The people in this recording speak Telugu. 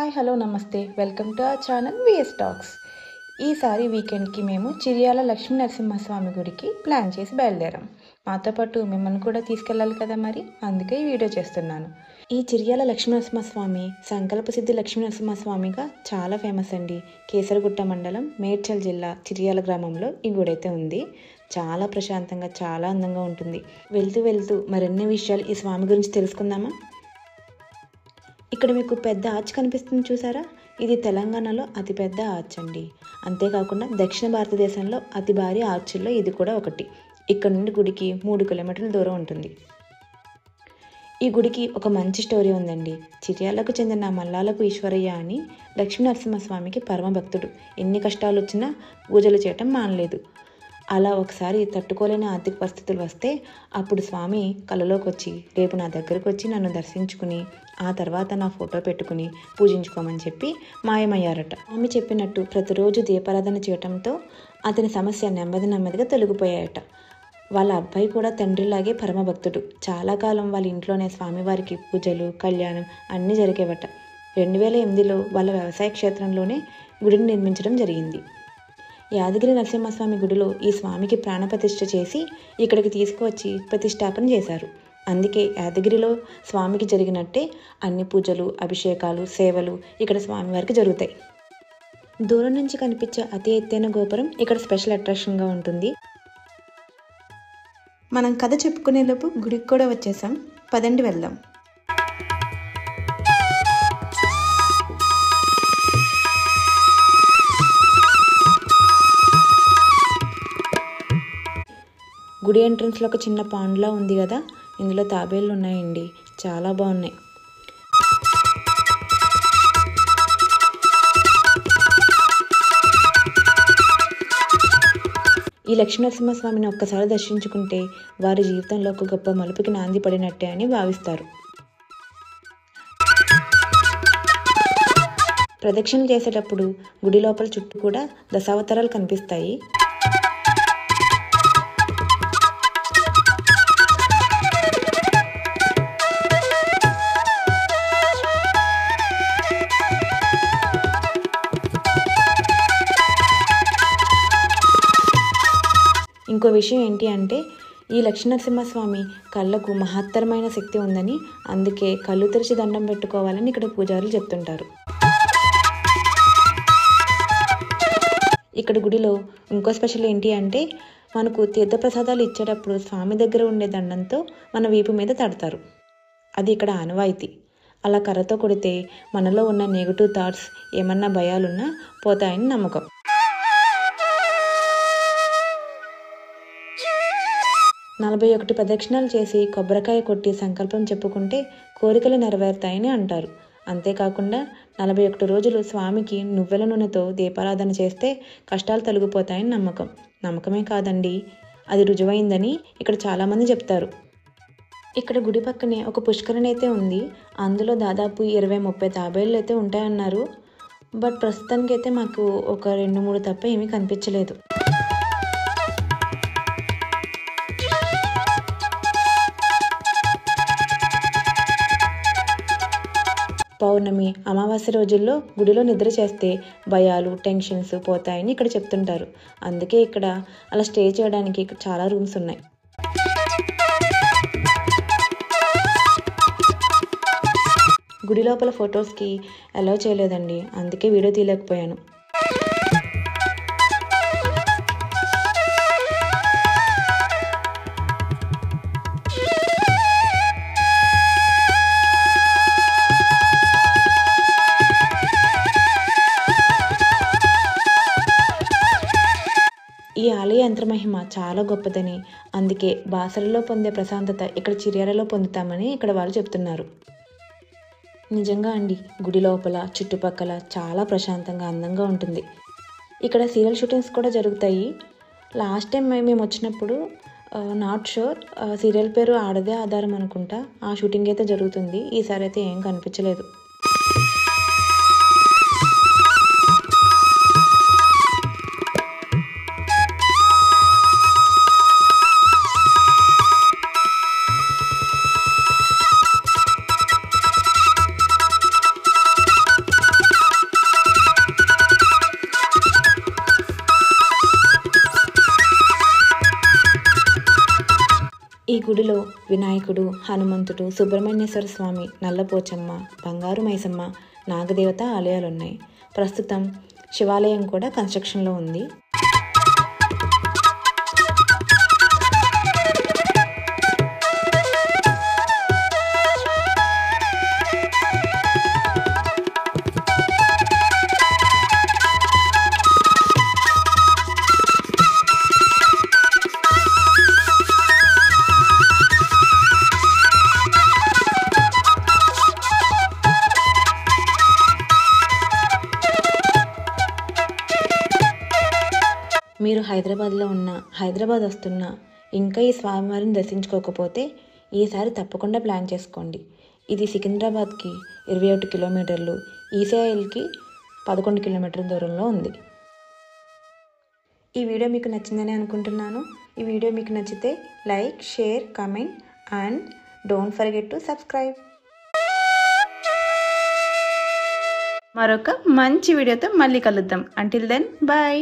హాయ్ హలో నమస్తే welcome to our channel VS talks. ఈసారి వీకెండ్కి మేము చిర్యాల లక్ష్మీ నరసింహస్వామి గుడికి ప్లాన్ చేసి బయలుదేరాం. మాతో పాటు మిమ్మల్ని కూడా తీసుకెళ్ళాలి కదా, మరి అందుకే ఈ వీడియో చేస్తున్నాను. ఈ చిర్యాల లక్ష్మీ నరసింహస్వామి సంకల్పసిద్ధి లక్ష్మీ నరసింహస్వామిగా చాలా ఫేమస్ అండి. కేసరగుట్ట మండలం, మేడ్చల్ జిల్లా చిర్యాల గ్రామంలో ఈ గుడి అయితే ఉంది. చాలా ప్రశాంతంగా, చాలా అందంగా ఉంటుంది. వెళ్తూ వెళ్తూ మరిన్ని విషయాలు ఈ స్వామి గురించి తెలుసుకుందామా? ఇక్కడ మీకు పెద్ద ఆర్చ్ కనిపిస్తుంది చూసారా? ఇది తెలంగాణలో అతిపెద్ద ఆర్చ్ అండి. అంతేకాకుండా దక్షిణ భారతదేశంలో అతి భారీ ఆర్చుల్లో ఇది కూడా ఒకటి. ఇక్కడ నుండి గుడికి 3 కిలోమీటర్ల దూరం ఉంటుంది. ఈ గుడికి ఒక మంచి స్టోరీ ఉందండి. చిర్యాలకు చెందిన మల్లాలపు ఈశ్వరయ్య అని లక్ష్మీ నరసింహస్వామికి పరమ భక్తుడు. ఎన్ని కష్టాలు వచ్చినా పూజలు చేయటం మానలేదు. అలా ఒకసారి తట్టుకోలేని ఆర్థిక పరిస్థితులు వస్తే అప్పుడు స్వామి కలలోకి వచ్చి, రేపు నా దగ్గరకు వచ్చి నన్ను దర్శించుకుని ఆ తర్వాత నా ఫోటో పెట్టుకుని పూజించుకోమని చెప్పి మాయమయ్యారట. స్వామి చెప్పినట్టు ప్రతిరోజు దీపారాధన చేయటంతో అతని సమస్య నెమ్మదిగా తొలగిపోయాయట. వాళ్ళ అబ్బాయి కూడా తండ్రిలాగే పరమభక్తుడు. చాలా కాలం వాళ్ళ ఇంట్లోనే స్వామివారికి పూజలు, కళ్యాణం అన్నీ జరిగేవట. 2008లో వాళ్ళ వ్యవసాయ క్షేత్రంలోనే గుడిని నిర్మించడం జరిగింది. యాదగిరి నరసింహస్వామి గుడిలో ఈ స్వామికి ప్రాణప్రతిష్ఠ చేసి ఇక్కడికి తీసుకువచ్చి ప్రతిష్టాపన చేశారు. అందుకే యాదగిరిలో స్వామికి జరిగినట్టే అన్ని పూజలు, అభిషేకాలు, సేవలు ఇక్కడ స్వామివారికి జరుగుతాయి. దూరం నుంచి కనిపించే అతి ఎత్తైన గోపురం ఇక్కడ స్పెషల్ అట్రాక్షన్గా ఉంటుంది. మనం కథ చెప్పుకునేలోపు గుడికి కూడా వచ్చేసాం. పదండి వెళ్దాం. గుడి ఎంట్రన్స్లో ఒక చిన్న పాండ్లా ఉంది కదా, ఇందులో తాబేళ్ళు ఉన్నాయండి. చాలా బాగున్నాయి. ఈ లక్ష్మీ నరసింహస్వామిని ఒక్కసారి దర్శించుకుంటే వారి జీవితంలో ఒక గొప్ప మలుపుకి నాంది పడినట్టే అని భావిస్తారు. ప్రదక్షిణలు చేసేటప్పుడు గుడి లోపల చుట్టూ కూడా దశావతారాలు కనిపిస్తాయి. ఇంకో విషయం ఏంటి అంటే, ఈ లక్ష్మీనరసింహస్వామి కళ్ళకు మహత్తరమైన శక్తి ఉందని, అందుకే కళ్ళు తెరిచి దండం పెట్టుకోవాలని ఇక్కడ పూజారులు చెప్తుంటారు. ఇక్కడ గుడిలో ఇంకో స్పెషల్ ఏంటి అంటే, మనకు తీర్థప్రసాదాలు ఇచ్చేటప్పుడు స్వామి దగ్గర ఉండే దండంతో మన వీపు మీద తడతారు. అది ఇక్కడ ఆనవాయితీ. అలా కర్రతో కొడితే మనలో ఉన్న నెగిటివ్ థాట్స్, ఏమన్నా భయాలున్నా పోతాయని నమ్మకం. నలభై 41 ప్రదక్షిణాలు చేసి కొబ్బరికాయ కొట్టి సంకల్పం చెప్పుకుంటే కోరికలు నెరవేరుతాయని అంటారు. అంతేకాకుండా 41 రోజులు స్వామికి నువ్వెల నూనెతో దీపారాధన చేస్తే కష్టాలు తొలగిపోతాయని నమ్మకం. నమ్మకమే కాదండి, అది రుజువైందని ఇక్కడ చాలామంది చెప్తారు. ఇక్కడ గుడి పక్కనే ఒక పుష్కరిణి అయితే ఉంది. అందులో దాదాపు 20-30 తాబేళ్ళు అయితే ఉంటాయన్నారు. బట్ ప్రస్తుతానికైతే మాకు ఒక 2-3 తప్ప ఏమీ కనిపించలేదు. పౌర్ణమి, అమావాస్య రోజుల్లో గుడిలో నిద్ర చేస్తే భయాలు, టెన్షన్స్ పోతాయని ఇక్కడ చెప్తుంటారు. అందుకే ఇక్కడ అలా స్టే చేయడానికి చాలా రూమ్స్ ఉన్నాయి. గుడి లోపల ఫొటోస్కి అలౌ చేయలేదండి, అందుకే వీడియో తీయలేకపోయాను. ఈ ఆలయ యంత్రమహిమ చాలా గొప్పదని, అందుకే బాసరలో పొందే ప్రశాంతత ఇక్కడ చిర్యాలలో పొందుతామని ఇక్కడ వాళ్ళు చెప్తున్నారు. నిజంగా అండి, గుడి లోపల చుట్టుపక్కల చాలా ప్రశాంతంగా, అందంగా ఉంటుంది. ఇక్కడ సీరియల్ షూటింగ్స్ కూడా జరుగుతాయి. లాస్ట్ టైం మేము వచ్చినప్పుడు నాట్ షూర్, సీరియల్ పేరు ఆడదే ఆధారం అనుకుంటా, ఆ షూటింగ్ అయితే జరుగుతుంది. ఈసారి అయితే ఏం కనిపించలేదు. ఈ గుడిలో వినాయకుడు, హనుమంతుడు, సుబ్రహ్మణ్యేశ్వర స్వామి, నల్లపోచమ్మ, బంగారు మైసమ్మ, నాగదేవత ఆలయాలున్నాయి. ప్రస్తుతం శివాలయం కూడా కన్స్ట్రక్షన్లో ఉంది. మీరు హైదరాబాద్ వస్తున్నా ఇంకా ఈ స్వామివారిని దర్శించుకోకపోతే ఈసారి తప్పకుండా ప్లాన్ చేసుకోండి. ఇది సికింద్రాబాద్కి 21 కిలోమీటర్లు, ఈసీఐఎల్కి 11 కిలోమీటర్ల దూరంలో ఉంది. ఈ వీడియో మీకు నచ్చిందని అనుకుంటున్నాను. ఈ వీడియో మీకు నచ్చితే like, share, comment and don't forget to subscribe. మరొక మంచి వీడియోతో మళ్ళీ కలుద్దాం. Until then bye.